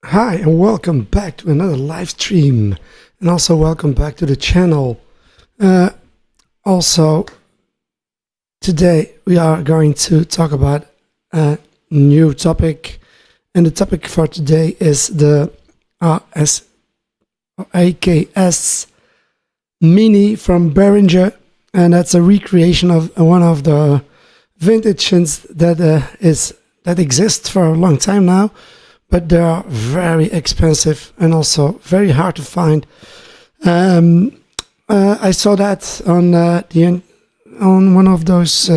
Hi and welcome back to another live stream, and also welcome back to the channel. Also, today we are going to talk about a new topic, and the topic for today is the AKS Mini from Behringer, and that's a recreation of one of the vintage synths that exists for a long time now. But they are very expensive and also very hard to find. I saw that on one of those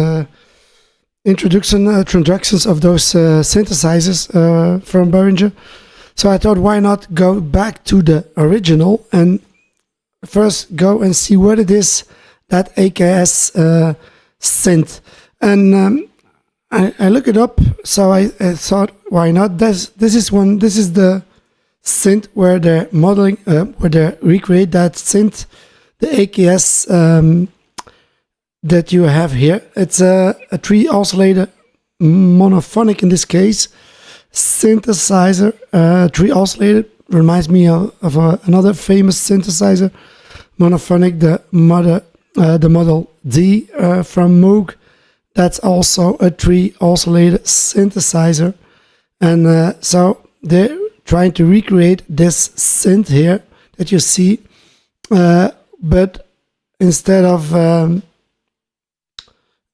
introductions of those synthesizers from Behringer. So I thought, why not go back to the original and first go and see what it is, that AKS synth. And I look it up, so I thought, why not? This is the synth where they're modeling, where they recreate that synth, the AKS that you have here. It's a 3-oscillator Mofunic in this case synthesizer. 3-oscillator reminds me of another famous synthesizer, Mofunic, the Model D from Moog. That's also a 3-oscillator synthesizer, and so they're trying to recreate this synth here that you see, but instead of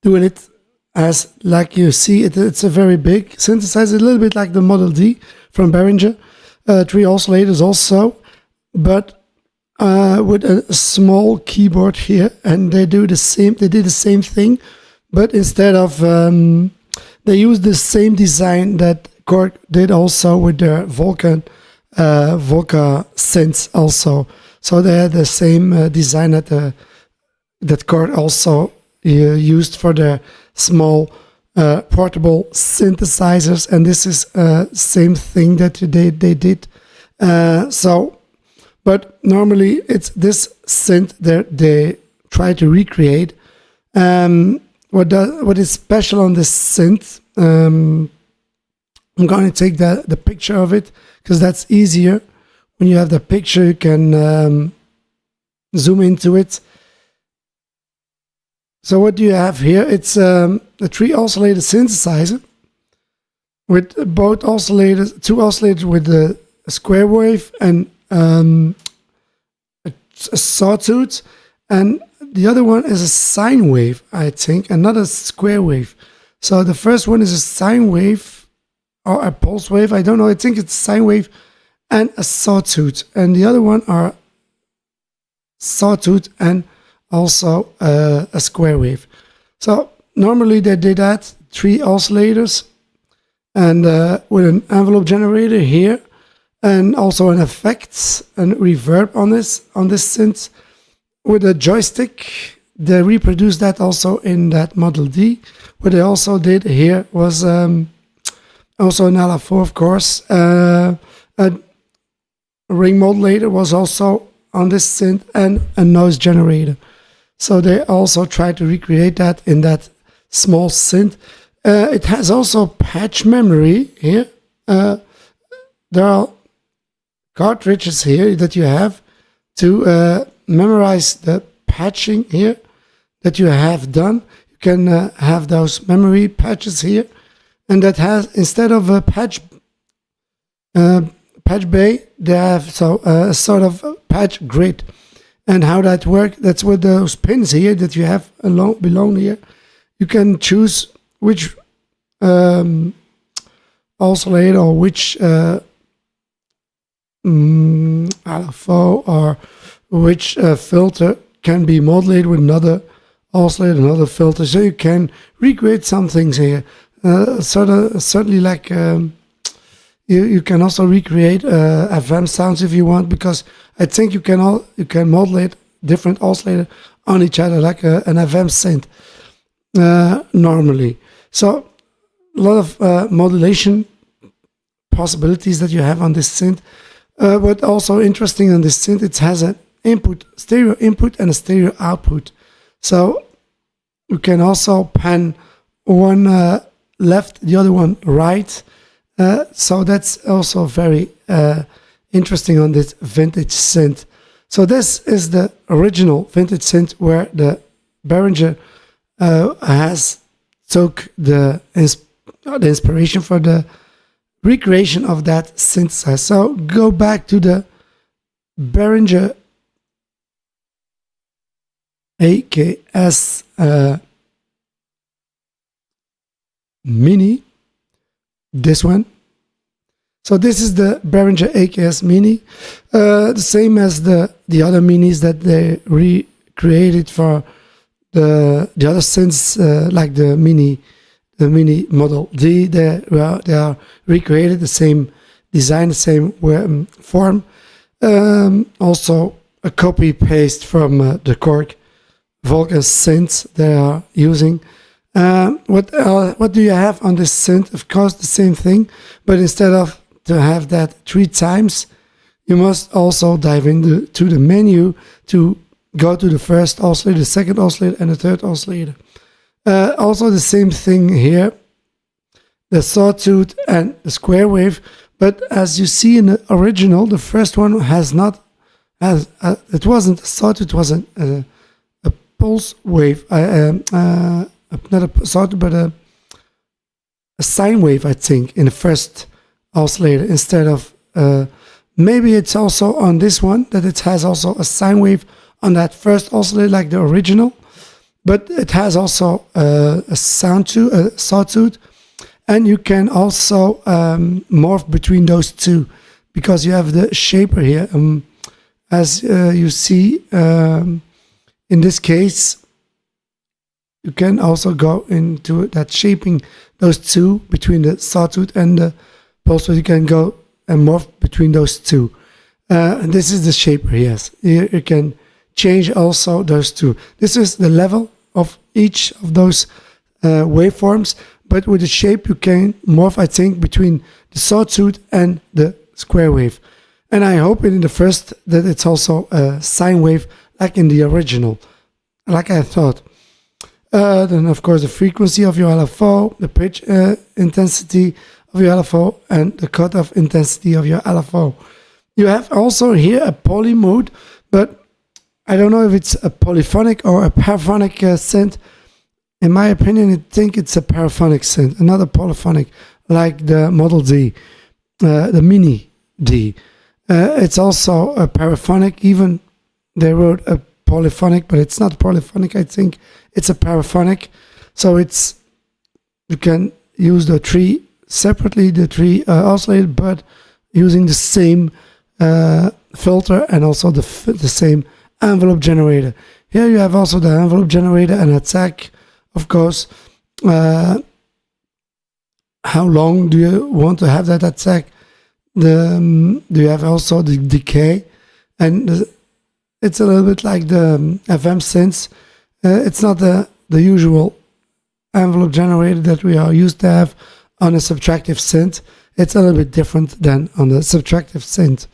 doing it as like you see it, it's a very big synthesizer, a little bit like the Model D from Behringer, 3 oscillators also, but with a small keyboard here, and they did the same thing. But instead of, they use the same design that Korg did also with their Volca synths also. So they had the same design that Korg also used for their small portable synthesizers, and this is same thing that they did. But normally it's this synth that they try to recreate. What is special on this synth? I'm going to take the picture of it because that's easier. When you have the picture, you can zoom into it. So what do you have here? It's a 3-oscillator synthesizer with both oscillators, 2 oscillators with a square wave and a sawtooth, and the other one is a sine wave, I think, another square wave. So the first one is a sine wave or a pulse wave. I don't know. I think it's a sine wave and a sawtooth. And the other one are sawtooth and also a square wave. So normally they did that, 3 oscillators and with an envelope generator here, and also an effects and reverb on this synth. With a joystick, they reproduced that also in that Model D. What they also did here was also an LFO, of course. A ring modulator was also on this synth, and a noise generator. So they also tried to recreate that in that small synth. It has also patch memory here. There are cartridges here that you have to memorize the patching here that you have done. You can have those memory patches here, and that has, instead of a patch bay, they have a sort of patch grid. And how that works, that's with those pins here that you have below here. You can choose which oscillator or which LFO or which filter can be modulated with another oscillator, another filter. So you can recreate some things here. Certainly like you can also recreate FM sounds if you want, because I think you can modulate different oscillators on each other like an FM synth normally. So a lot of modulation possibilities that you have on this synth. But also interesting on this synth, it has an stereo input and a stereo output. So you can also pan one left, the other one right. So that's also very interesting on this vintage synth. So this is the original vintage synth where the Behringer has took the inspiration for the recreation of that synthesizer. So go back to the Behringer AKS Mini, this one. So this is the Behringer AKS Mini, the same as the other minis that they recreated for the other synths, like the mini Model D. They are recreated, the same design, the same form. Also a copy paste from the Korg Volca synths they are using. What do you have on this synth? Of course, the same thing, but instead of to have that 3 times, you must also dive into the menu to go to the first oscillator, the second oscillator, and the third oscillator. Also the same thing here, the sawtooth and the square wave. But as you see in the original, the first one it wasn't a sawtooth, it was a pulse wave, not a sawtooth, but a sine wave, I think, in the first oscillator, instead of maybe it's also on this one that it has also a sine wave on that first oscillator like the original, but it has also a sawtooth, and you can also morph between those two because you have the shaper here. As you see, in this case, you can also go into that shaping those two between the sawtooth and the pulse. You can go and morph between those two. And this is the shaper, yes. You can change also those two. This is the level of each of those waveforms, but with the shape you can morph, I think, between the sawtooth and the square wave. And I hope in the first that it's also a sine wave like in the original, like I thought. Then of course the frequency of your LFO, the pitch intensity of your LFO, and the cutoff intensity of your LFO. You have also here a poly mode, but I don't know if it's a polyphonic or a paraphonic synth. In my opinion, I think it's a paraphonic synth, another polyphonic, like the Model D, the Mini D. It's also a paraphonic. Even they wrote a polyphonic, but it's not polyphonic. I think it's a paraphonic. So you can use the 3 separately, the 3 oscillators, but using the same filter and also the same envelope generator. Here you have also the envelope generator and attack, of course. How long do you want to have that attack? Do you have also the decay? And it's a little bit like the FM synths. It's not the usual envelope generator that we are used to have on a subtractive synth. It's a little bit different than on the subtractive synth.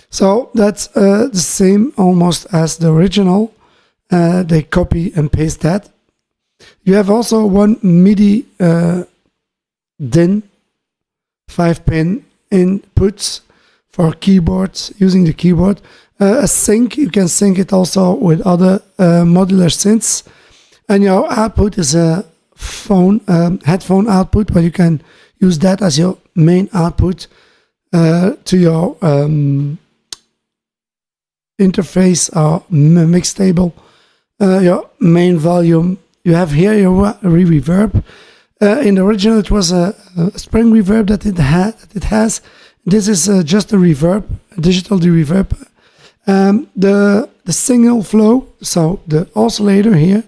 So that's the same almost as the original. They copy and paste that. You have also one MIDI DIN 5-pin inputs for keyboards, using the keyboard. A sync, you can sync it also with other modular synths. And your output is a headphone output, but you can use that as your main output to your interface or mix table, your main volume. You have here your reverb. In the original, it was a spring reverb that it has. This is just a reverb, a digital reverb. The signal flow, so the oscillator here,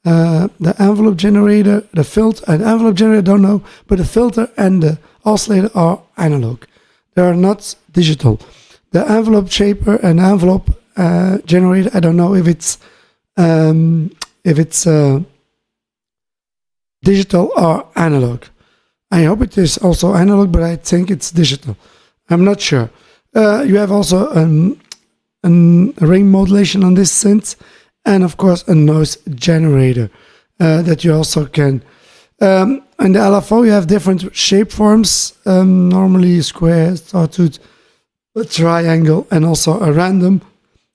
the envelope generator, the filter, and envelope generator, don't know, but the filter and the oscillator are analog. They are not digital. The envelope shaper and envelope generator, I don't know if it's digital or analog. I hope it is also analog, but I think it's digital. I'm not sure. You have also a ring modulation on this synth, and of course a noise generator that you also can. In the LFO, you have different shape forms, normally square, sawtooth, a triangle, and also a random,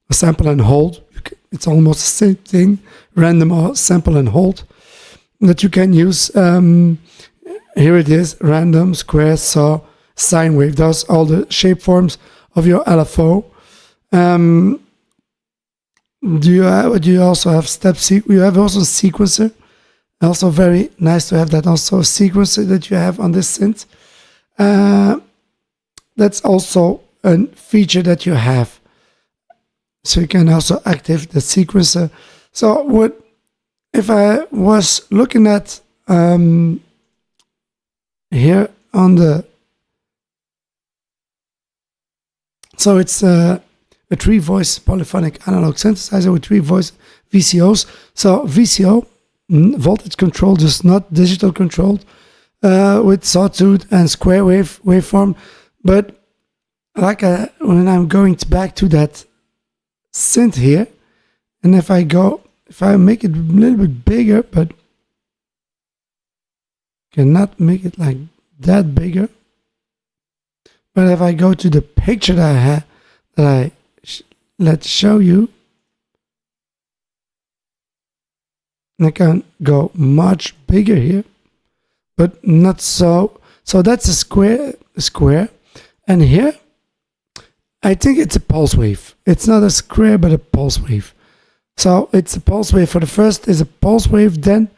a sample and hold. It's almost the same thing, random or sample and hold, that you can use. Here it is, random, square, saw, sine wave. Those are all the shape forms of your LFO. Do you also have you have also a sequencer. Also very nice to have that also a sequencer that you have on this synth. That's also a feature that you have. So you can also activate the sequencer. So what if I was looking at here on the, so it's a 3-voice polyphonic analog synthesizer with 3 voice VCOs. So VCO, voltage controlled, just not digital controlled, with sawtooth and square waveform. But like when I'm going back to that synth here, and if I make it a little bit bigger, but cannot make it like that bigger. But if I go to the picture that I have, let's show you, I can go much bigger here, but not so. So that's a square, and here I think it's a pulse wave. It's not a square, but a pulse wave. So it's a pulse wave. For the first is a pulse wave, then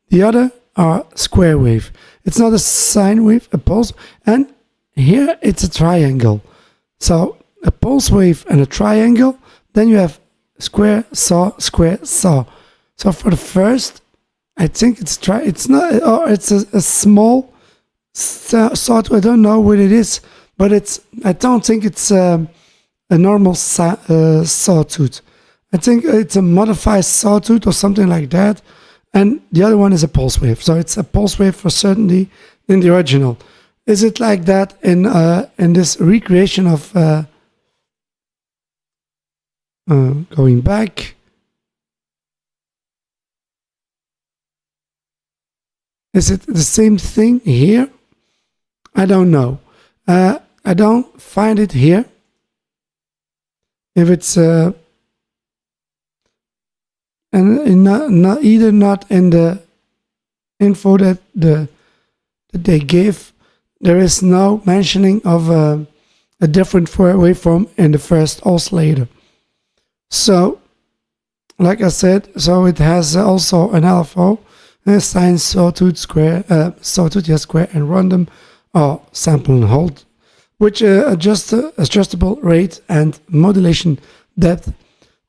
the other are square wave. It's not a sine wave, a pulse, and here it's a triangle. So a pulse wave and a triangle, then you have square, saw, square, saw. So for the first, I think it's it's a small sawtooth. I don't know what it is, but I don't think it's a normal sawtooth. I think it's a modified sawtooth or something like that. And the other one is a pulse wave. So it's a pulse wave for certainty in the original. Is it like that in this recreation of going back? Is it the same thing here? I don't know. I don't find it here. If it's and not in the info that they give, there is no mentioning of a different waveform in the first oscillator. So, like I said, so it has also an LFO, sine, sawtooth, square, square, and random, or sample and hold, which adjustable rate and modulation depth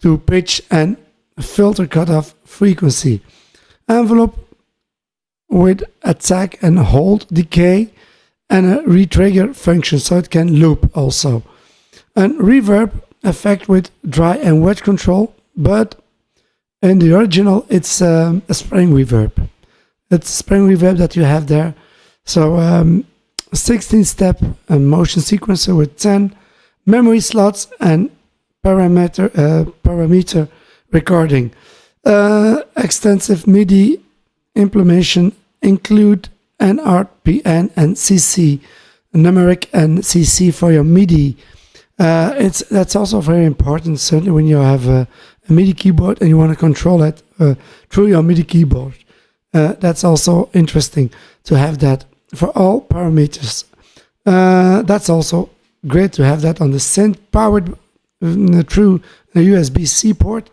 to pitch and filter cutoff frequency. Envelope with attack and hold decay and a retrigger function, so it can loop also. And reverb effect with dry and wet control, but in the original it's a spring reverb. It's spring reverb that you have there. So 16-step motion sequencer with 10 memory slots and parameter recording. Extensive MIDI implementation include NRPN and CC, numeric and CC for your MIDI. That's also very important, certainly when you have a MIDI keyboard and you want to control it through your MIDI keyboard. That's also interesting to have that for all parameters. That's also great to have that on the synth, powered through a USB-C port.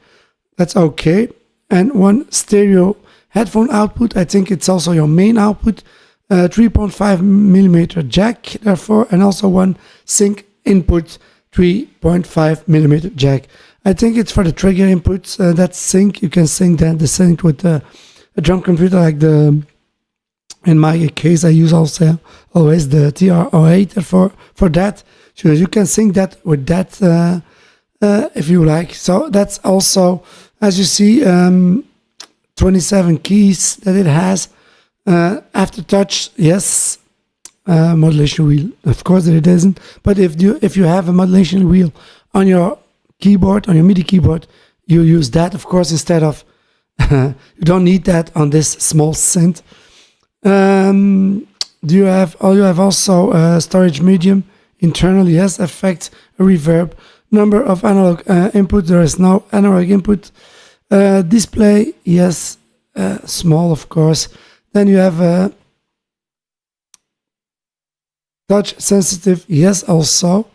That's okay. And one stereo headphone output. I think it's also your main output. 3.5 millimeter jack, therefore, and also one sync input 3.5 millimeter jack. I think it's for the trigger inputs. That sync, you can sync then the sync with a drum computer, like in my case I use also always the TR-08 for that. So you can sync that with that if you like. So that's also, as you see, 27 keys that it has. Aftertouch, yes. Modulation wheel, of course it isn't. But if you have a modulation wheel on your keyboard, on your MIDI keyboard, you use that, of course, instead of you don't need that on this small synth. You have also storage medium internally, yes. Effect, reverb, number of analog input. There is no analog input. Display, yes, small, of course. Then you have touch sensitive, yes, also.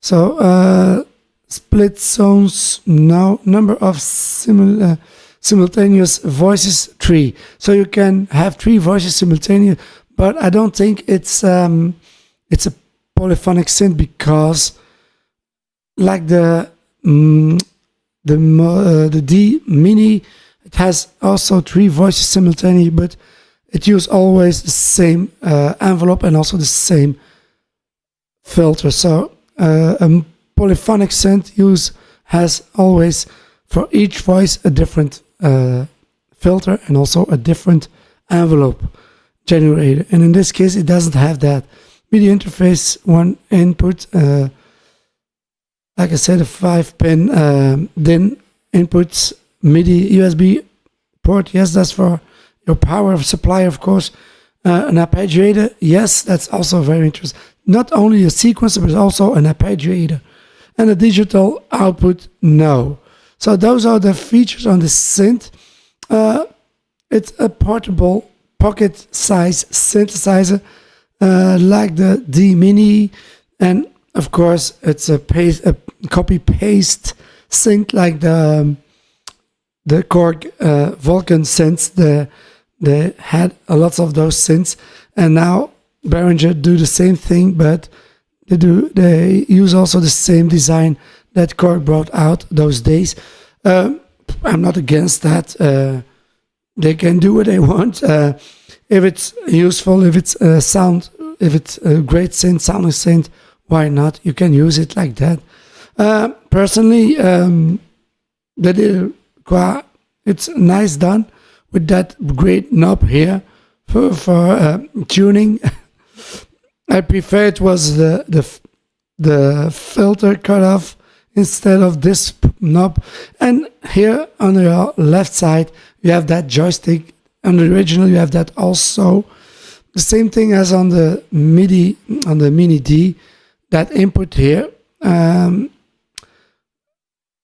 So split zones, no. Number of simultaneous voices, 3. So you can have 3 voices simultaneous, but I don't think it's a polyphonic synth, because like the D Mini, it has also 3 voices simultaneous, but it uses always the same envelope and also the same filter. So a polyphonic synth has always for each voice a different filter and also a different envelope generator. And in this case, it doesn't have that. MIDI interface, 1 input. Like I said, a 5-pin DIN inputs, MIDI USB port. Yes, that's for your power supply, of course. An arpeggiator. Yes, that's also very interesting. Not only a sequencer, but also an arpeggiator. And a digital output, no. So those are the features on the synth. It's a portable pocket-size synthesizer, like the D Mini, and of course it's a copy-paste synth like the Korg Vulcan synths. They had a lot of those synths, and now Behringer do the same thing, but they use also the same design that Korg brought out those days. I'm not against that. They can do what they want. If it's useful, if it's a great synth, sounding synth, why not? You can use it like that. Personally, it's nice done with that great knob here for tuning. I prefer it was the filter cut off instead of this knob. And here on your left side, you have that joystick. On the original, you have that also. The same thing as on the MIDI, on the Mini D, that input here.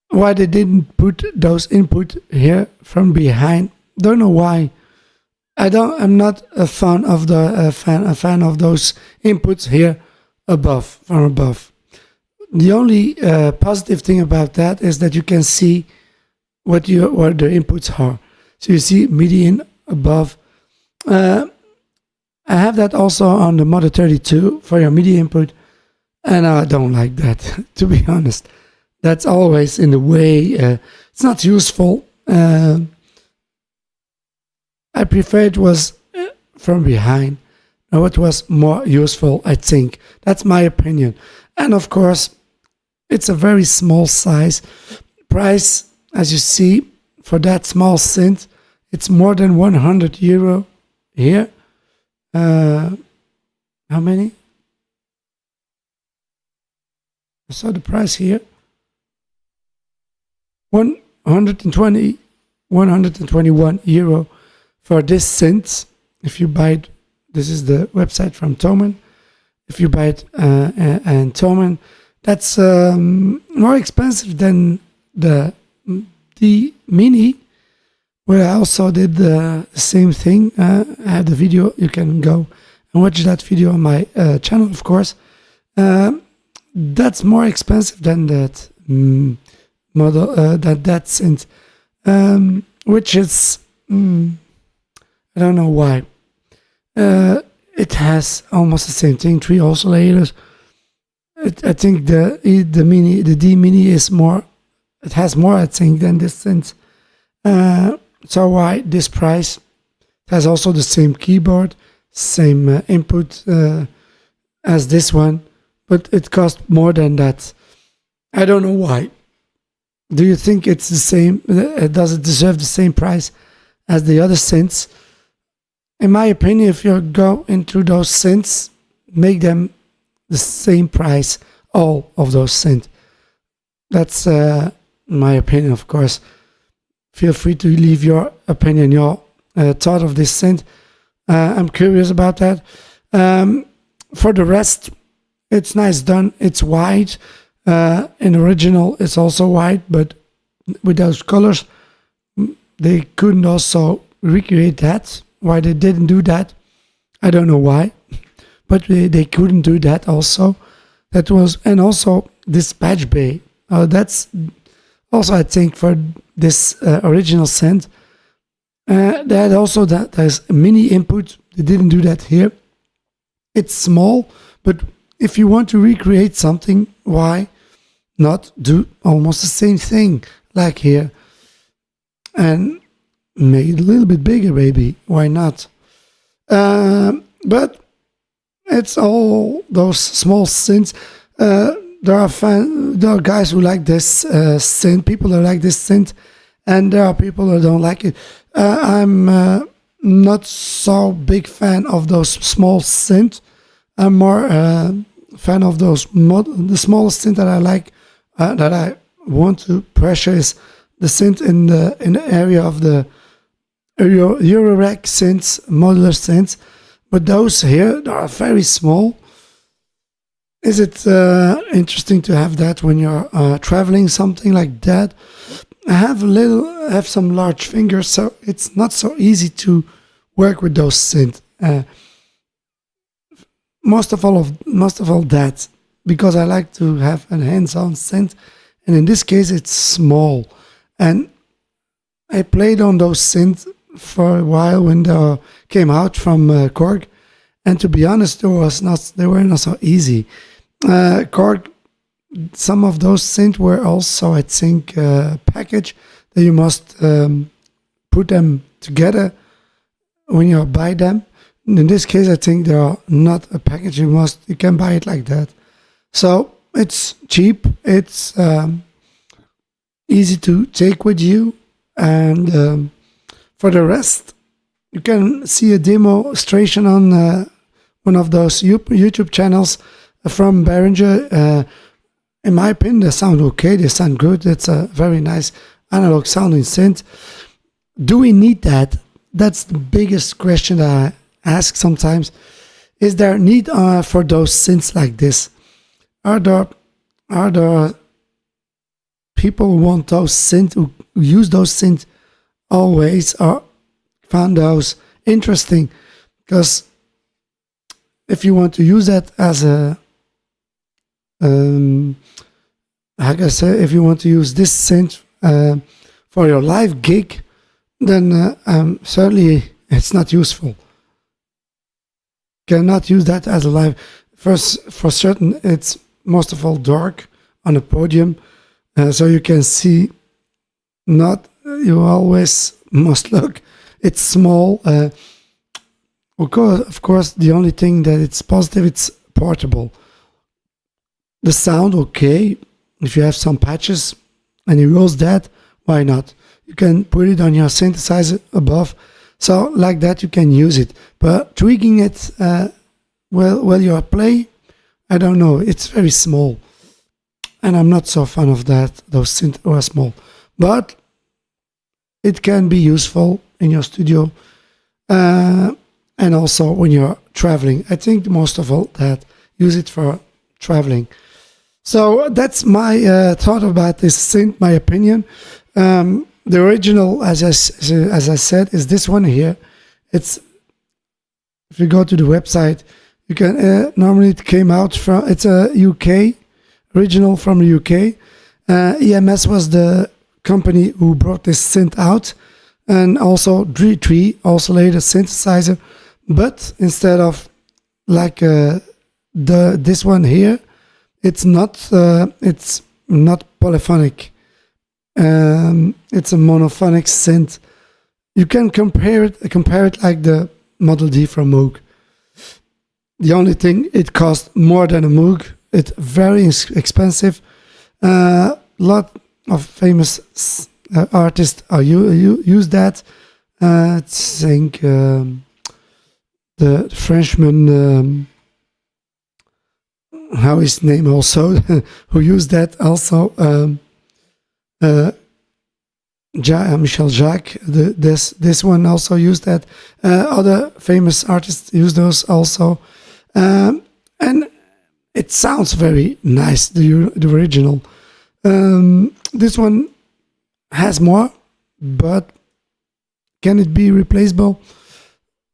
Why they didn't put those input here from behind? Don't know why. I'm not a fan of those inputs here from above. The only positive thing about that is that you can see what the inputs are. So you see MIDI in above. I have that also on the Model 32 for your MIDI input, and I don't like that, to be honest. That's always in the way. It's not useful. I prefer it was from behind. Now it was more useful, I think. That's my opinion. And of course, it's a very small size. Price, as you see, for that small synth, it's more than €100 here. How many? I saw the price here. 121 euro for this synth. If you buy it, this is the website from Thomann. If you buy it and Thomann, that's more expensive than the Mini, where I also did the same thing. I have the video. You can go and watch that video on my channel, of course. That's more expensive than that model, that synth, which is I don't know why. It has almost the same thing, 3 oscillators. I think the D Mini is more. It has more, I think, than this synth. So why this price? It has also the same keyboard, same input as this one, but it costs more than that. I don't know why. Do you think it's the same? Does it deserve the same price as the other synths? In my opinion, if you go into those synths, make them the same price, all of those synths. That's my opinion, of course. Feel free to leave your opinion, your thought of this synth. I'm curious about that. For the rest, it's nice done. It's white. In original, it's also white, but with those colors, they couldn't also recreate that. Why they didn't do that, I don't know why, but they couldn't do that also. That was, and also this patch bay. That's also, I think, for this original synth. They had also that there's a mini input. They didn't do that here. It's small, but if you want to recreate something, why not do almost the same thing like here and make it a little bit bigger, maybe? Why not? But it's all those small synths. There are guys who like this synth, people that like this synth, and there are people that don't like it. I'm not so big fan of those small synth. I'm more fan of those the smallest synth that I like, that I want to pressure is the synth in the area of the Eurorack synths, modular synths. But those here are very small. Is it interesting to have that when you're traveling, something like that? I have some large fingers, so it's not so easy to work with those synths. Most of all that, because I like to have a hands-on synth, and in this case it's small. And I played on those synths for a while when they came out from Korg, and to be honest, they were not so easy. Korg, some of those synths were also, I think, packaged that you must put them together when you buy them. In this case, I think they are not a package. You can buy it like that. So it's cheap. It's easy to take with you. And for the rest, you can see a demonstration on one of those YouTube channels from Behringer. In my opinion, they sound okay. They sound good. It's a very nice analog sounding synth. Do we need that? That's the biggest question that I ask sometimes. Is there a need for those synths like this? Are there people who want those synths, who use those synths always, or found those interesting? Because if you want to use that as a how can I say, if you want to use this synth for your live gig, then certainly it's not useful. Cannot use that as a live. First, for certain, it's most of all dark on a podium, so you can see. Not you always must look. It's small. Of course, the only thing that it's positive, it's portable. The sound, okay. If you have some patches and you use that, why not? You can put it on your synthesizer above. So like that you can use it. But tweaking it while you play, I don't know. It's very small. And I'm not so fan of that. Those synths are small. But it can be useful in your studio. And also when you're traveling. I think most of all that use it for traveling. So that's my thought about this synth, my opinion. The original, as I said, is this one here. It's, if you go to the website, you can, normally it came out from, it's a UK, original from the UK. EMS was the company who brought this synth out, and also D3 also laid a synthesizer, but instead of like this one here, it's not polyphonic. It's a monophonic synth. You can compare it like the Model D from Moog. The only thing, it costs more than a Moog. It's very expensive. Lot of famous artists use that. I think the Frenchman, how his name also, who used that also. Michel Jacques, this one also used that. Other famous artists use those also, and it it sounds very nice, the original. This one has more, but can it be replaceable?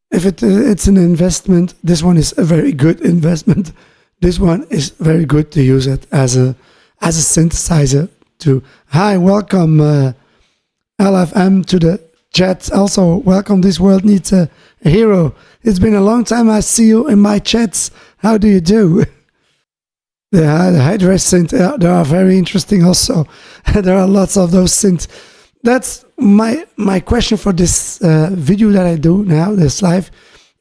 If it's an investment, this one is a very good investment. This one is very good to use it as a synthesizer. Hi, welcome LFM to the chat. Also, welcome. This world needs a hero. It's been a long time I see you in my chats. How do you do? The Hydra synth, they are very interesting also. There are lots of those synths. That's my question for this video that I do now, this live.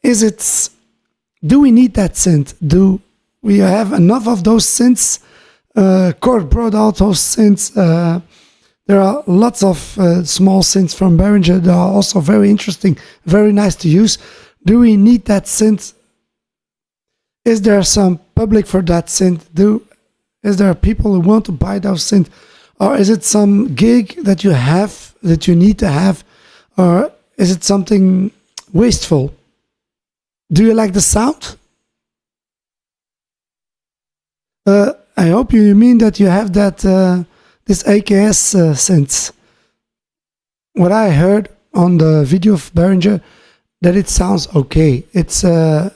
Do we need that synth? Do we have enough of those synths? Cord brought out those synths. There are lots of small synths from Behringer. They are also very interesting, very nice to use. Do we need that synth? Is there some public for that synth? Is there people who want to buy those synths? Or is it some gig that you have, that you need to have? Or is it something wasteful? Do you like the sound? I hope you mean that you have that this AKS synths. What I heard on the video of Behringer, that it sounds okay. It's a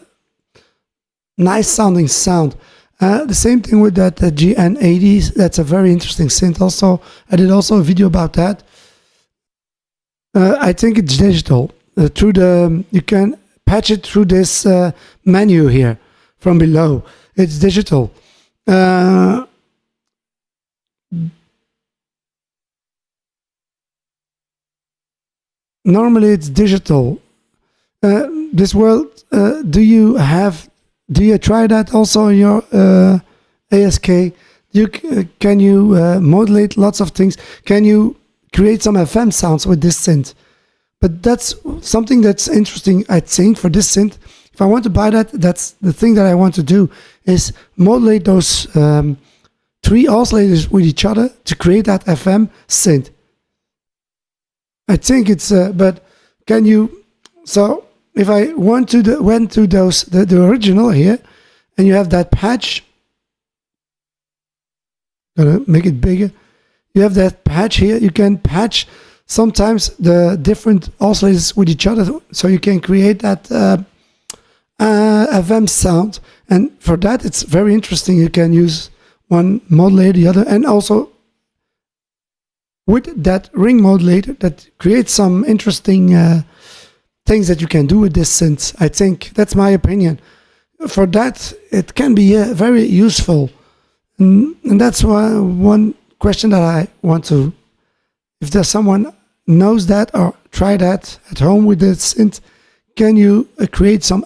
nice sounding sound. The same thing with that GN80. That's a very interesting synth also. I did also a video about that. I think it's digital. You can patch it through this menu here from below. It's digital. Normally it's digital. This world, do you try that also in your ASK? Can you modulate lots of things? Can you create some FM sounds with this synth? But that's something that's interesting, I think, for this synth. If I want to buy that, that's the thing that I want to do, is modulate those 3 oscillators with each other to create that FM synth. I think it's, but can you, so if I went to those, the original here, and you have that patch, gonna make it bigger, you have that patch here, you can patch sometimes the different oscillators with each other, so you can create that FM sound, and for that it's very interesting. You can use one modulator, the other, and also with that ring modulator that creates some interesting things that you can do with this synth. I think that's my opinion. For that, it can be very useful, and that's why one question that I want to, if there's someone knows that or try that at home with this synth, can you create some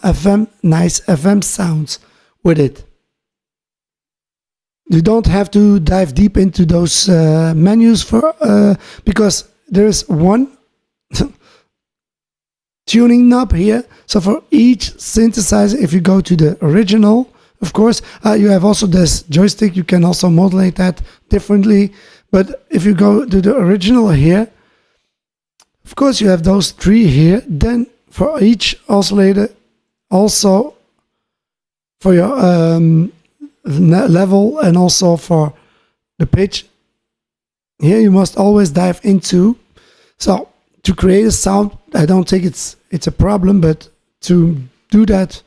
nice FM sounds with it? You don't have to dive deep into those menus because there is one tuning knob here. So for each synthesizer, if you go to the original, of course, you have also this joystick. You can also modulate that differently. But if you go to the original here, of course, you have those 3 here. Then for each oscillator, also for your level and also for the pitch, here you must always dive into. So to create a sound, I don't think it's a problem, but to do that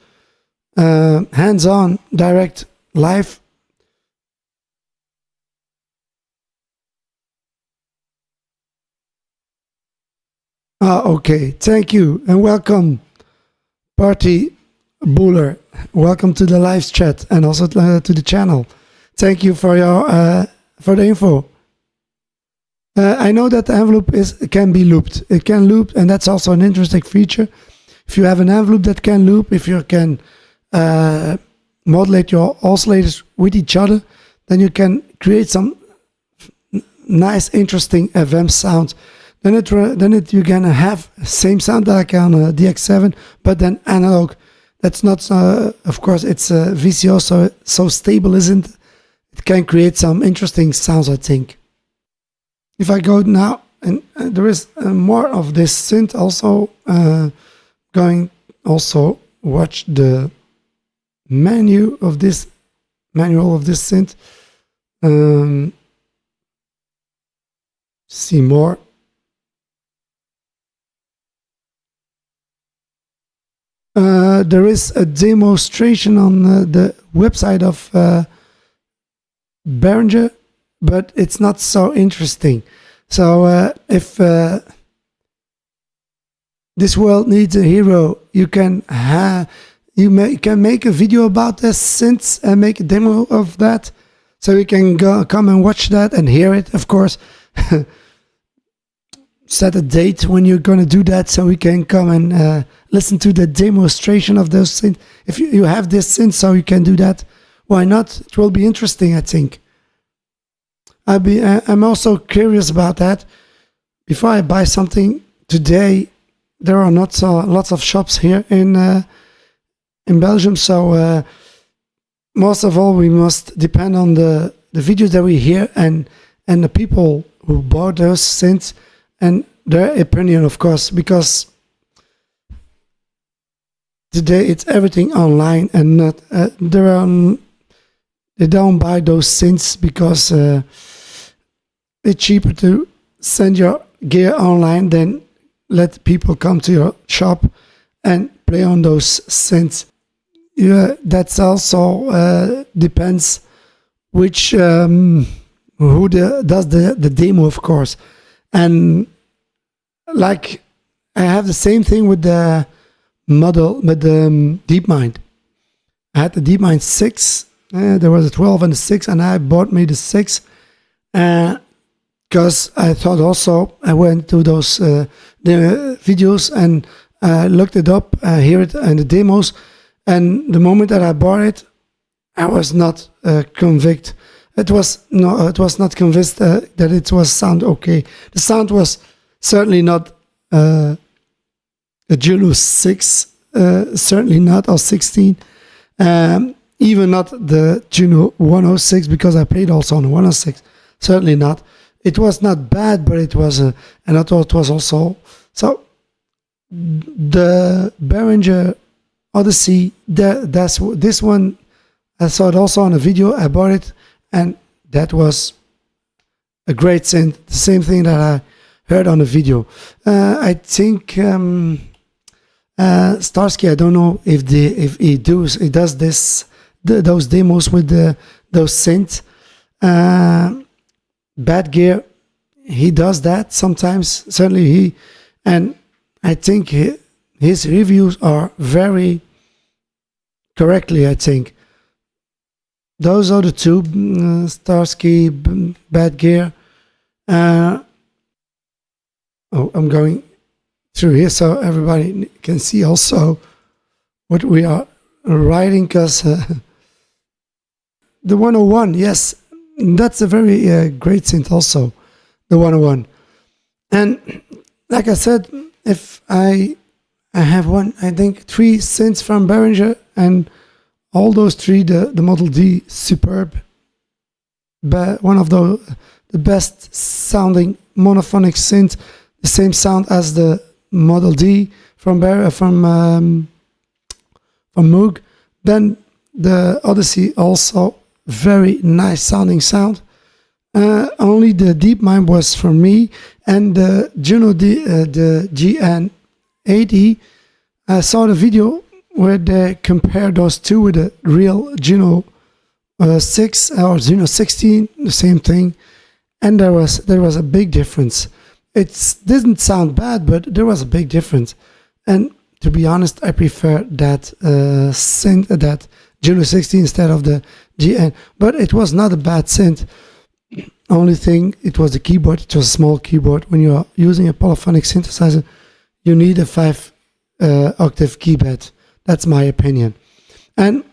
hands-on, direct, live, okay, thank you and welcome, Party Buller. Welcome to the live chat and also to the channel. Thank you for your for the info. I know that the envelope can be looped. It can loop, and that's also an interesting feature. If you have an envelope that can loop, if you can modulate your oscillators with each other, then you can create some nice, interesting FM sounds. Then you're gonna have same sound like on a DX7, but then analog. That's not, of course, it's VCO, so stable isn't. It can create some interesting sounds, I think. If I go now, and there is more of this synth also, going also watch the menu of this manual of this synth. See more. There is a demonstration on the website of Behringer, but it's not so interesting. So if this world needs a hero, you can can make a video about the synths and make a demo of that, so you can come and watch that and hear it, of course. Set a date when you're going to do that, so we can come and listen to the demonstration of those synths. If you have this synth, so you can do that, why not? It will be interesting, I think. I'm also curious about that. Before I buy something today, there are not lots of shops here in Belgium, so most of all we must depend on the videos that we hear and the people who bought those synths and their opinion, of course, because today it's everything online and not they don't buy those synths because it's cheaper to send your gear online than let people come to your shop and play on those synths. Yeah, that's also depends which who does the demo, of course. And like I have the same thing with the model with the DeepMind. I had the DeepMind 6. There was a 12 and a 6, and I bought me the 6 because I thought also I went to those the videos and looked it up, hear it in the demos, and the moment that I bought it, I was not convinced. It was not convinced that it was sound okay. The sound was certainly not a Juno 6, certainly not, or 16, even not the Juno 106, because I played also on the 106. Certainly not. It was not bad, but it was, and I thought it was also so. The Behringer Odyssey, that's this one. I saw it also on a video. I bought it, and that was a great synth. The same thing that I heard on the video. I think Starsky, I don't know if he does those demos with those synths. Bad Gear, he does that sometimes. Certainly and I think his reviews are very correctly, I think. Those are the two, Starsky, Bad Gear. I'm going through here so everybody can see also what we are writing, because the 101, yes, that's a very great synth also, the 101. And like I said, if I have I think 3 synths from Behringer, and all those 3, the Model D, superb, one of the best sounding monophonic synth, the same sound as the Model D from Moog. Then the Odyssey, also very nice sounding sound. Only the DeepMind was for me, and the Juno the GN80. I saw the video where they compare those two with the real Juno 6 or Juno 16, the same thing, and there was a big difference. It didn't sound bad, but there was a big difference. And to be honest, I prefer that synth, that Juno 16 instead of the GN. But it was not a bad synth. Only thing, it was the keyboard. It was a small keyboard. When you are using a polyphonic synthesizer, you need a 5-octave keypad. That's my opinion. And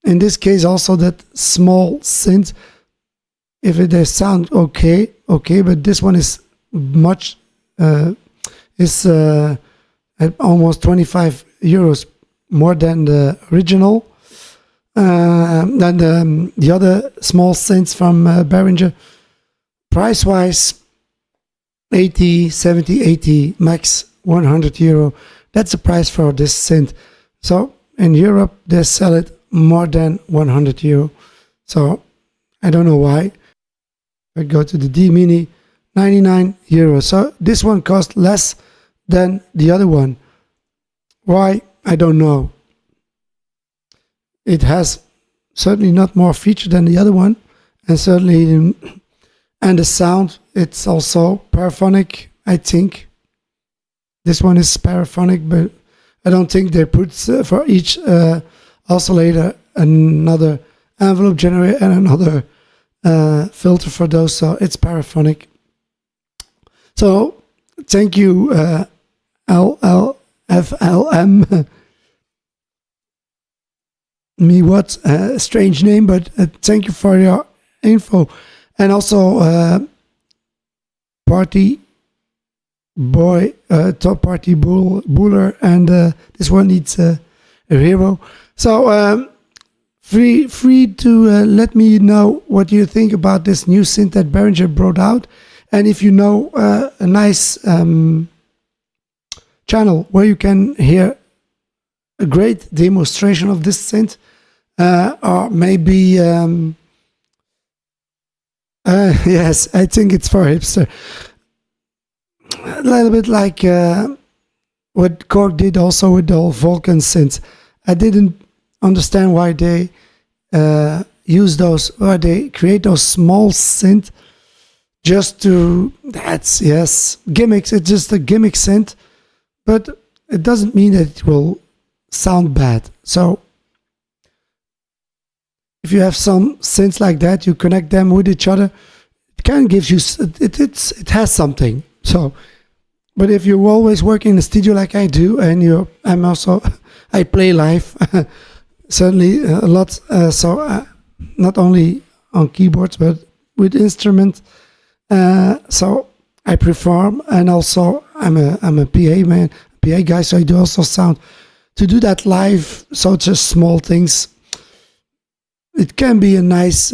in this case, also that small synth, if they sound okay, but this one is much, is at almost 25 euros more than the original. Than the other small synths from Behringer. Price-wise, 80, 70, 80, max 100 euro. That's the price for this synth. So in Europe, they sell it more than 100 euro. So I don't know why. I go to the D Mini, 99 euros. So this one cost less than the other one. Why? I don't know. It has certainly not more feature than the other one, and certainly, and the sound, it's also paraphonic, I think. This one is paraphonic, but I don't think they put for each oscillator another envelope generator and another filter for those, so it's paraphonic. So thank you, LLFLM. Me what? Strange name, but thank you for your info. And also Party Boy, Top Party Buller, and this one needs a hero. So free to let me know what you think about this new synth that Behringer brought out. And if you know a nice channel where you can hear a great demonstration of this synth, or maybe yes, I think it's for hipster. A little bit like what Korg did also with the whole Vulcan synths. I didn't understand why they use those, or they create those small synth just to, that's, yes, gimmicks. It's just a gimmick synth, but it doesn't mean that it will sound bad. So if you have some synths like that, you connect them with each other, it kind of gives you, it has something. So, but if you always work in the studio like I do, and I'm also, I play live, certainly a lot, so not only on keyboards, but with instruments. So I perform, and also I'm a PA man, PA guy, so I do also sound. To do that live, so just small things, it can be a nice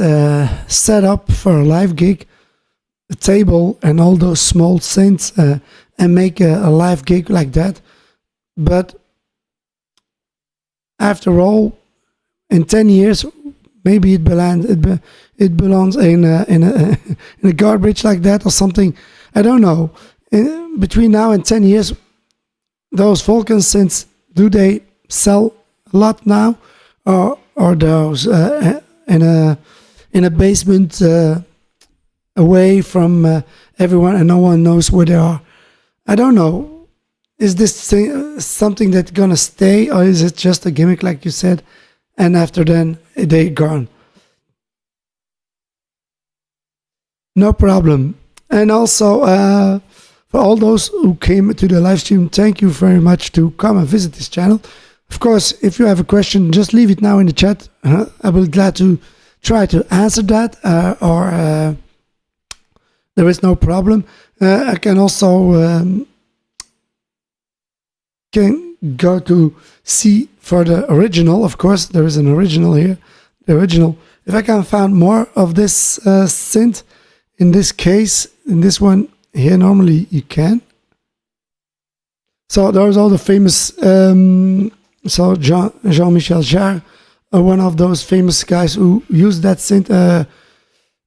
setup for a live gig, a table and all those small synths, and make a live gig like that. But after all, in 10 years, maybe it belongs in a garbage like that or something. I don't know. Between now and 10 years, those Vulcan synths, do they sell a lot now, or those in a basement away from everyone, and no one knows where they are? I don't know. Is this thing something that's gonna stay, or is it just a gimmick, like you said, and after then they're gone? No problem. And also, for all those who came to the live stream, thank you very much to come and visit this channel. Of course, if you have a question, just leave it now in the chat. I will be glad to try to answer that, or there is no problem. I can also can go to see for the original. Of course, there is an original here. The original. If I can find more of this synth, in this case, in this one here, normally you can. So there's all the famous. So Jean-Michel Jarre, one of those famous guys who used that synth,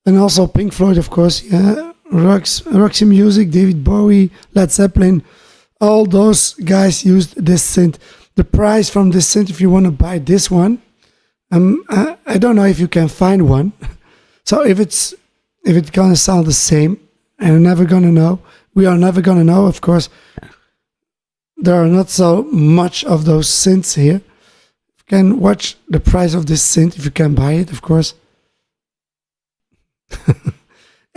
and also Pink Floyd, of course. Yeah, Roxy Music, David Bowie, Led Zeppelin. All those guys used this synth. The price from this synth, if you want to buy this one, I don't know if you can find one. So if it's gonna sound the same, and we're never gonna know. We are never gonna know, of course. There are not so much of those synths here. You can watch the price of this synth if you can buy it, of course.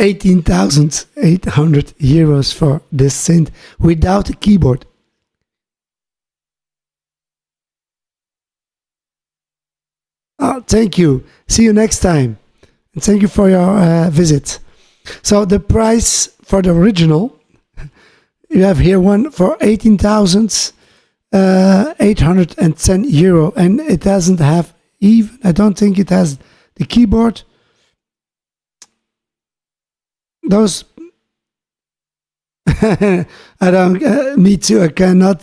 18,800 euros for this synth without a keyboard. Oh, thank you. See you next time. And thank you for your visit. So the price for the original, you have here one for 18,810 euro, and it doesn't have even, I don't think it has the keyboard. Those I don't. Me too. I cannot.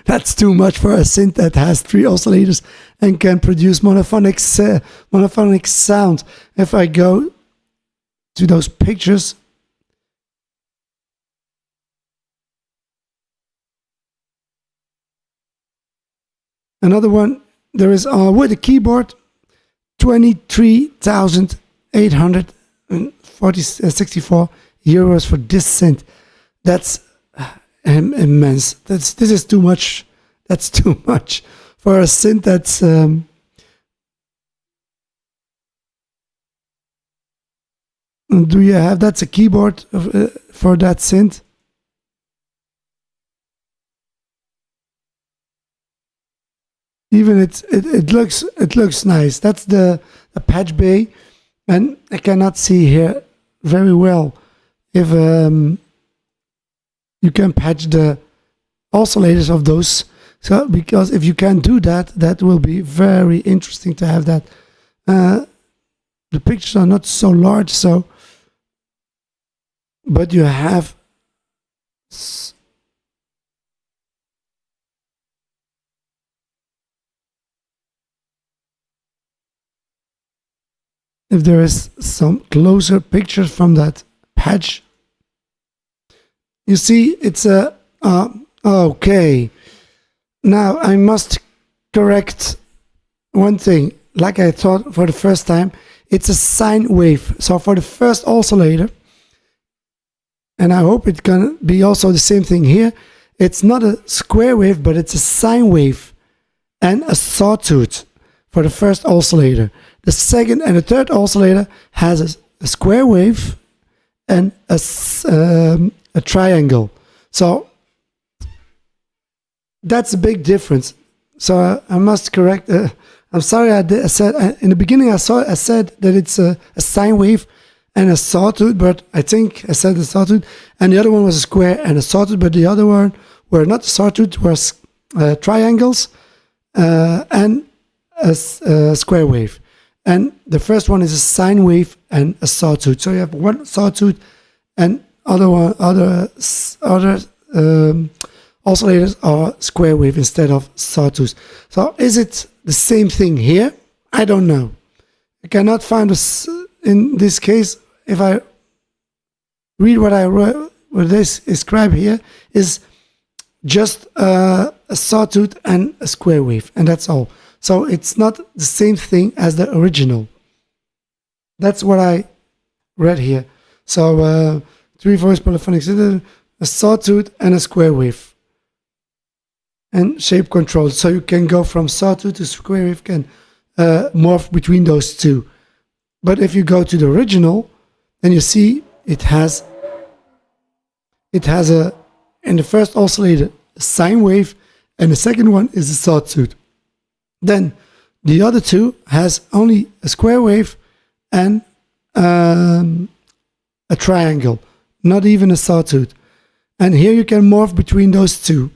That's too much for a synth that has 3 oscillators and can produce monophonic sound. If I go to those pictures, another one. There is with a keyboard, 23,864 euros for this synth. That's immense. This is too much. That's too much for a synth that's do you have that's a keyboard for that synth? Even it looks nice. That's the patch bay, and I cannot see here very well if you can patch the oscillators of those. So because if you can do that, that will be very interesting to have that. The pictures are not so large, so but you have if there is some closer pictures from that patch, you see it's a okay. Now I must correct one thing. Like I thought for the first time, it's a sine wave. So for the first oscillator, and I hope it can be also the same thing here, it's not a square wave, but it's a sine wave and a sawtooth for the first oscillator. The second and the third oscillator has a square wave and a triangle. So that's a big difference. So I must correct. I'm sorry. I said in the beginning. I said that it's a sine wave and a sawtooth, but I think I said the sawtooth, and the other one was a square and a sawtooth, but the other one were not sawtooth, was triangles and a square wave. And the first one is a sine wave and a sawtooth. So you have one sawtooth and other oscillators are square wave instead of sawtooth. So is it the same thing here? I don't know. I cannot find this in this case. If I read what I wrote, what this describe here is just a sawtooth and a square wave, and that's all. So it's not the same thing as the original. That's what I read here. So 3 voice polyphonic synth, a sawtooth and a square wave, and shape control. So you can go from sawtooth to square wave, can morph between those two. But if you go to the original, then you see it has a, in the first oscillator, a sine wave, and the second one is a sawtooth. Then the other two has only a square wave and a triangle, not even a sawtooth. And here you can morph between those two. You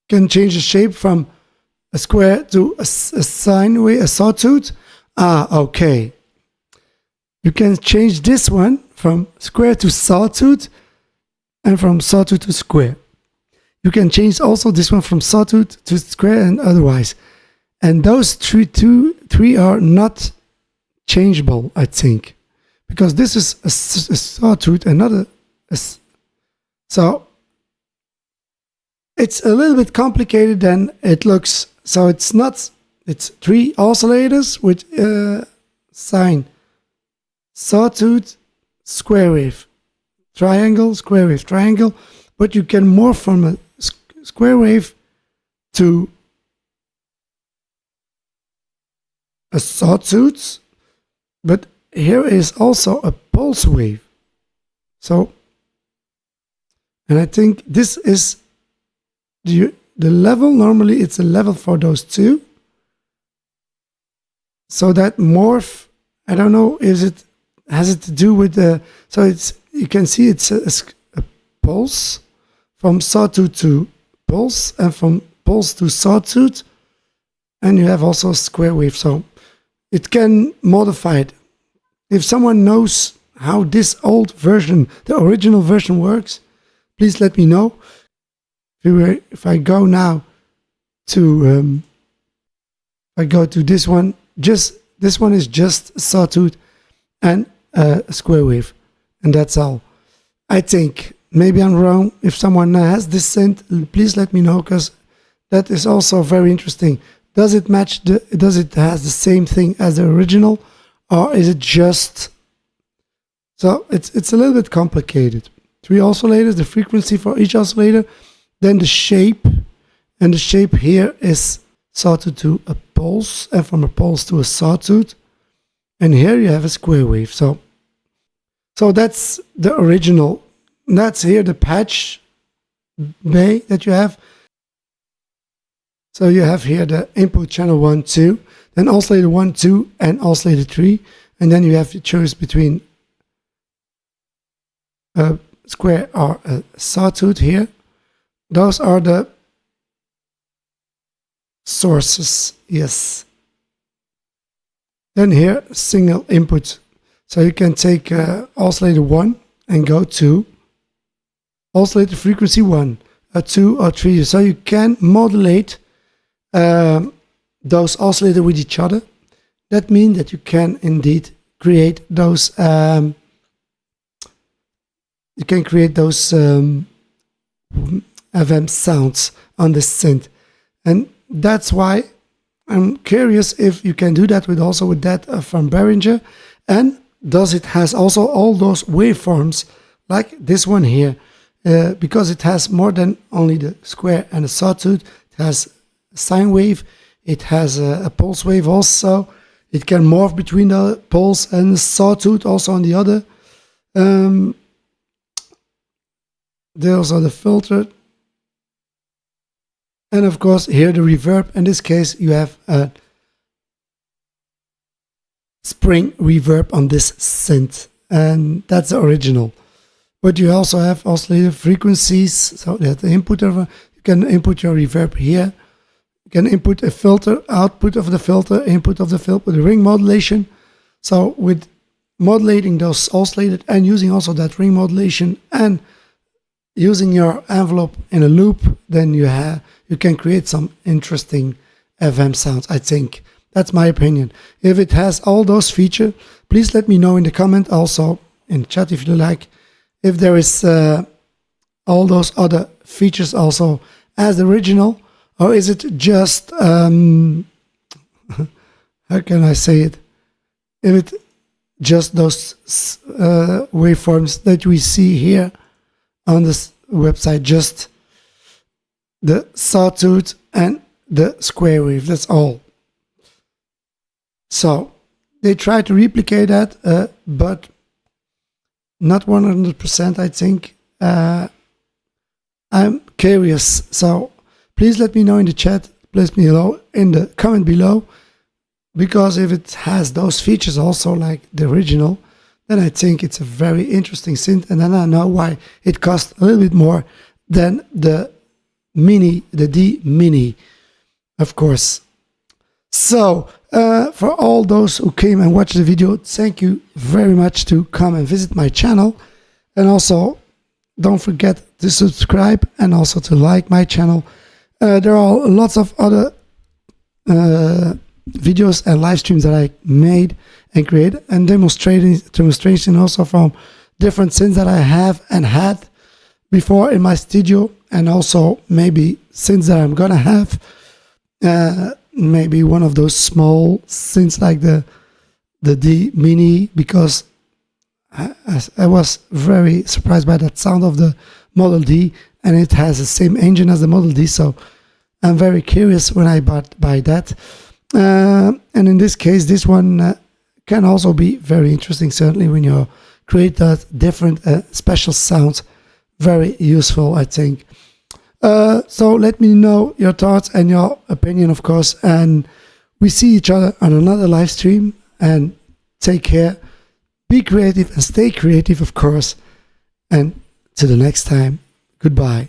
can change the shape from a square to a sine wave, a sawtooth. Okay. You can change this one from square to sawtooth and from sawtooth to square. You can change also this one from sawtooth to square and otherwise. And those three are not changeable, I think, because this is a sawtooth, another. So it's a little bit complicated than it looks. So it's not. It's 3 oscillators with sine, sawtooth, square wave, triangle, square wave, triangle. But you can morph from a square wave to a sawtooth, but here is also a pulse wave. So, and I think this is the level. Normally it's a level for those two. So that morph, I don't know, has it to do with the, so it's, you can see it's a pulse from sawtooth to pulse and from pulse to sawtooth, and you have also a square wave. So it can modify it. If someone knows how this old version, the original version, works, please let me know. If I go now to this one, this one is just sawtooth and a square wave, and that's all. I think maybe I'm wrong. If someone has this synth, please let me know, because that is also very interesting. Does it match does it has the same thing as the original, or is it just... So it's a little bit complicated. 3 oscillators, the frequency for each oscillator, then the shape, and the shape here is sawtooth to a pulse, and from a pulse to a sawtooth, and here you have a square wave. So that's the original. That's here the patch bay that you have. So you have here the input channel 1, 2, then oscillator 1, 2, and oscillator 3, and then you have to choose between a square or a sawtooth here. Those are the sources, yes. Then here, single input. So you can take oscillator 1 and go to oscillator frequency 1, a 2 or 3. So you can modulate those oscillators with each other. That means that you can indeed create those FM sounds on the synth, and that's why I'm curious if you can do that with that from Behringer, and does it has also all those waveforms like this one here, because it has more than only the square and a sawtooth. It has a sine wave, it has a pulse wave also. It can morph between the pulse and the sawtooth also on the other. There's also the filter. And of course here the reverb. In this case you have a spring reverb on this synth, and that's the original. But you also have oscillator frequencies, so that the input of you can input your reverb here. You can input a filter, output of the filter, input of the filter, the ring modulation. So with modulating those oscillators and using also that ring modulation and using your envelope in a loop, then you can create some interesting FM sounds, I think. That's my opinion. If it has all those features, please let me know in the comment, also in the chat if you like, if there is all those other features also as the original, or is it just, how can I say it? If it just those waveforms that we see here on this website, just the sawtooth and the square wave, that's all. So they try to replicate that, but not 100%, I think. I'm curious, so please let me know in the chat, please me know in the comment below, because if it has those features also like the original, then I think it's a very interesting synth, and then I know why it costs a little bit more than the Mini, the D Mini, of course. So for all those who came and watched the video, thank you very much to come and visit my channel, and also don't forget to subscribe and also to like my channel. There are lots of other videos and live streams that I made and created, and demonstration also from different synths that I have and had before in my studio, and also maybe synths that I'm gonna have. Maybe one of those small synths like the D Mini, because I was very surprised by that sound of the Model D, and it has the same engine as the Model D, so I'm very curious when I buy that. And in this case, this one can also be very interesting, certainly when you create that different special sounds. Very useful, I think. So let me know your thoughts and your opinion, of course, and we see each other on another live stream, and take care, be creative and stay creative, of course, and to the next time, goodbye.